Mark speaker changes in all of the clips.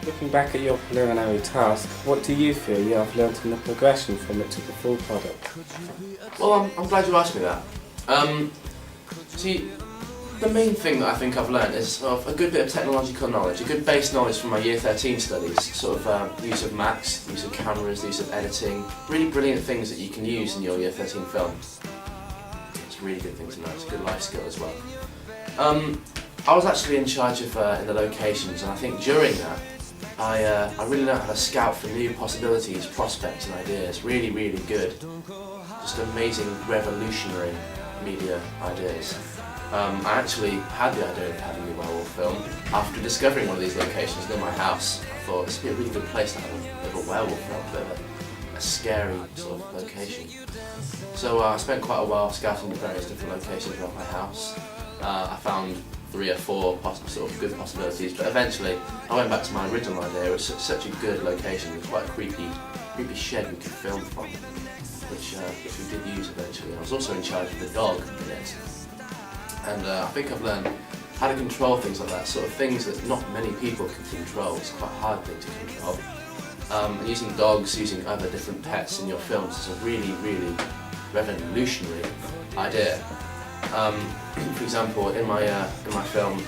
Speaker 1: Looking back at your preliminary task, what do you feel you have learnt in the progression from it to the full product?
Speaker 2: Well, I'm glad you asked me that. See, the main thing that I think I've learned is sort of a good bit of technological knowledge, a good base knowledge from my Year 13 studies, sort of use of Macs, use of cameras, use of editing, really brilliant things that you can use in your Year 13 film. It's a really good thing to know, it's a good life skill as well. I was actually in charge of in the locations, and I think during that I really learned how to scout for new possibilities, prospects and ideas. Really, really good. Just amazing, revolutionary media ideas. I actually had the idea of having a werewolf film after discovering one of these locations near my house. I thought this would be a really good place to have a little werewolf film, a bit of a scary sort of location. So I spent quite a while scouting the various different locations around my house. I found 3 or 4 sort of good possibilities, but eventually I went back to my original idea. It was such a good location. It was quite a creepy shed we could film from, which we did use eventually. I was also in charge of the dog in it, and I think I've learned how to control things like that, sort of things that not many people can control. It's quite a hard thing to control. And using dogs, using other different pets in your films is a really, really revolutionary idea. For example, in my film,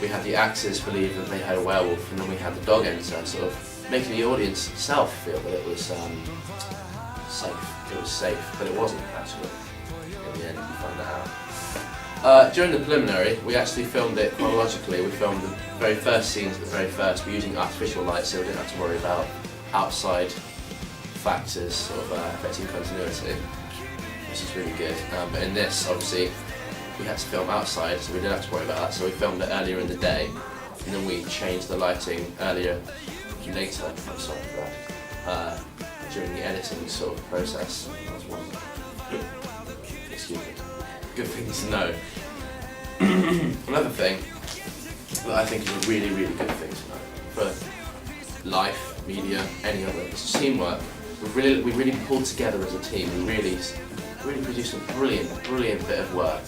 Speaker 2: we had the actors believe that they had a werewolf, and then we had the dog enter, sort of making the audience itself feel that it was safe. It was safe, but it wasn't actually. In the end, you find that out. During the preliminary, we actually filmed it chronologically. We filmed the very first scenes at the very first. We're using artificial light, so we didn't have to worry about outside factors sort of affecting continuity, which is really good. But in this, obviously, we had to film outside, so we didn't have to worry about that. So we filmed it earlier in the day, and then we changed the lighting later. I'm sorry for that. During the editing sort of process. That was one. Excuse me. Good thing to know. Another thing that I think is a really, really good thing to know for life, media, any other, is teamwork. We really pulled together as a team. We really produced a brilliant bit of work.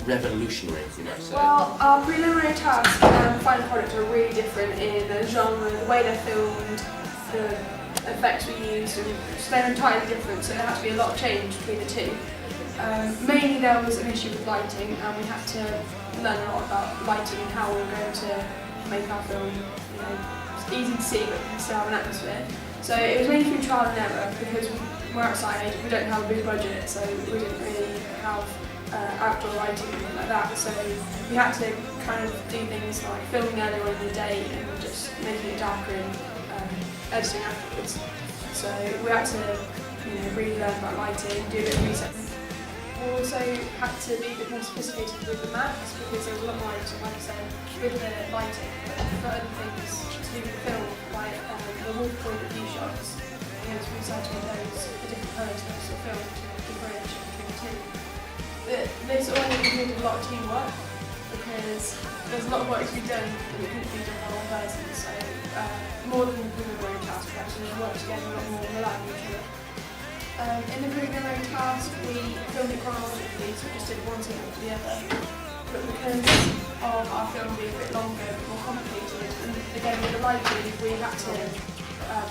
Speaker 2: Revolutionary, you might say.
Speaker 3: Well, our preliminary task and final product are really different in the genre, the way they're filmed, the effects we used, and they're entirely different, so there had to be a lot of change between the two. Mainly there was an issue with lighting, and we had to learn a lot about lighting and how we were going to make our film, it's easy to see but we can still have an atmosphere. So it was mainly through trial and error, because we're outside, we don't have a big budget, so we didn't really have outdoor lighting and things like that, so we had to kind of do things like filming earlier in the day and just making it darker and editing afterwards. So we had to really learn about lighting, do a bit of research. We also had to be a bit more sophisticated with the Macs, because there was a lot more editing, like I said, with the lighting, but for other things to do with the film, like the wolf point of view shots, we had to research on those, the different colours of the film to differentiate between the two. But this all included a lot of teamwork, because there's a lot of work to be done and it couldn't be done by one person, so more than the preliminary task, we actually worked together a lot more, rely on each other. In the preliminary task, we filmed it chronologically, so we just did one scene after the other. But because of our film being a bit longer, a bit more complicated, and again with the lighting, we had to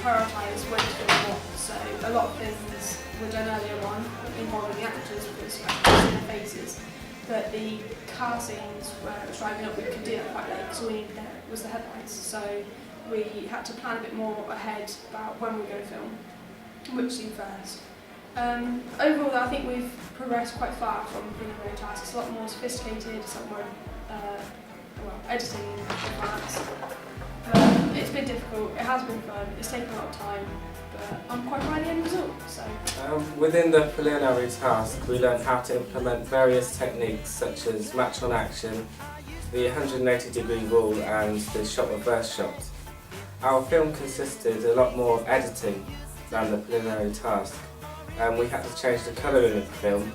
Speaker 3: prioritise when to film what. So a lot of things were done earlier on, involving the actors, because you had to see their faces. But the car scenes where it was driving up, we could do that quite late, because all we needed there was the headlights. So we had to plan a bit more ahead about when we were going to film, which scene first. Overall, I think we've progressed quite far from preliminary tasks. It's a lot more sophisticated, it's a lot more editing and advanced. It's been difficult, it has been fun, it's taken a lot of time, but I'm quite proud of the end result. So.
Speaker 1: Within the preliminary task, we learned how to implement various techniques such as match on action, the 180-degree rule and the shot reverse shot. Our film consisted a lot more of editing than the preliminary task. We had to change the colouring of the film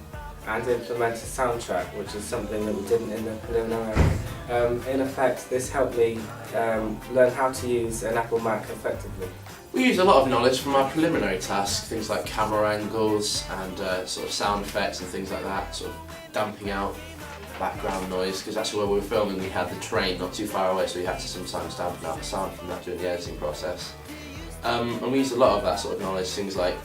Speaker 1: and implement a soundtrack, which is something that we didn't in the preliminary. In effect, this helped me learn how to use an Apple Mac effectively.
Speaker 2: We used a lot of knowledge from our preliminary tasks, things like camera angles and sort of sound effects and things like that, sort of damping out background noise, because that's where we were filming. We had the train not too far away, so we had to sometimes dampen out the sound from that during the editing process. And we used a lot of that sort of knowledge, things like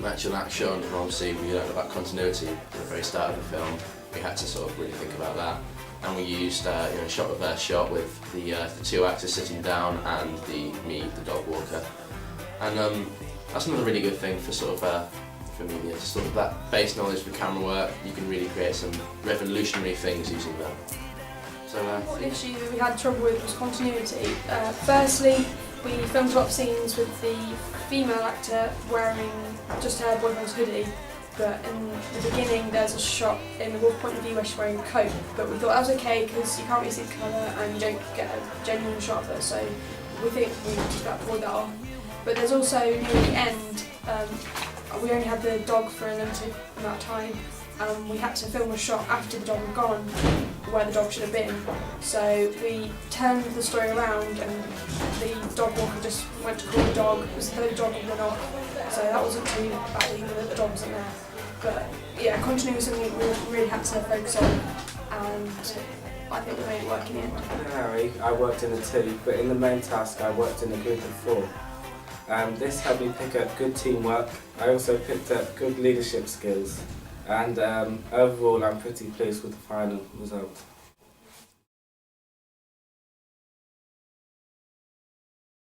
Speaker 2: matching action, and obviously we learned about continuity at the very start of the film. We had to sort of really think about that. And we used shot reverse shot with the two actors sitting down and me, the dog walker. And that's another really good thing for sort of for me, sort of that base knowledge for camera work. You can really create some revolutionary things using that. So
Speaker 3: what issue that we had trouble with was continuity. Firstly, we filmed a lot of scenes with the female actor wearing just her boyfriend's hoodie, but in the beginning there's a shot in the wolf point of view where she's wearing a coat, but we thought that was okay because you can't really see the colour and you don't get a genuine shot of her, so we think we just about pulled that off. But there's also, near the end, we only had the dog for a limited amount of time, and we had to film a shot after the dog had gone, where the dog should have been. So we turned the story around and the dog walker just went to call the dog, it was the third dog had run off, so that wasn't too bad even though the dog wasn't there. But yeah, continuity was something we really had to focus on, and I think we made it work in the end.
Speaker 1: Harry, I worked in a team, but in the main task I worked in a group of 4. This helped me pick up good teamwork. I also picked up good leadership skills, and overall I'm pretty pleased with the final result.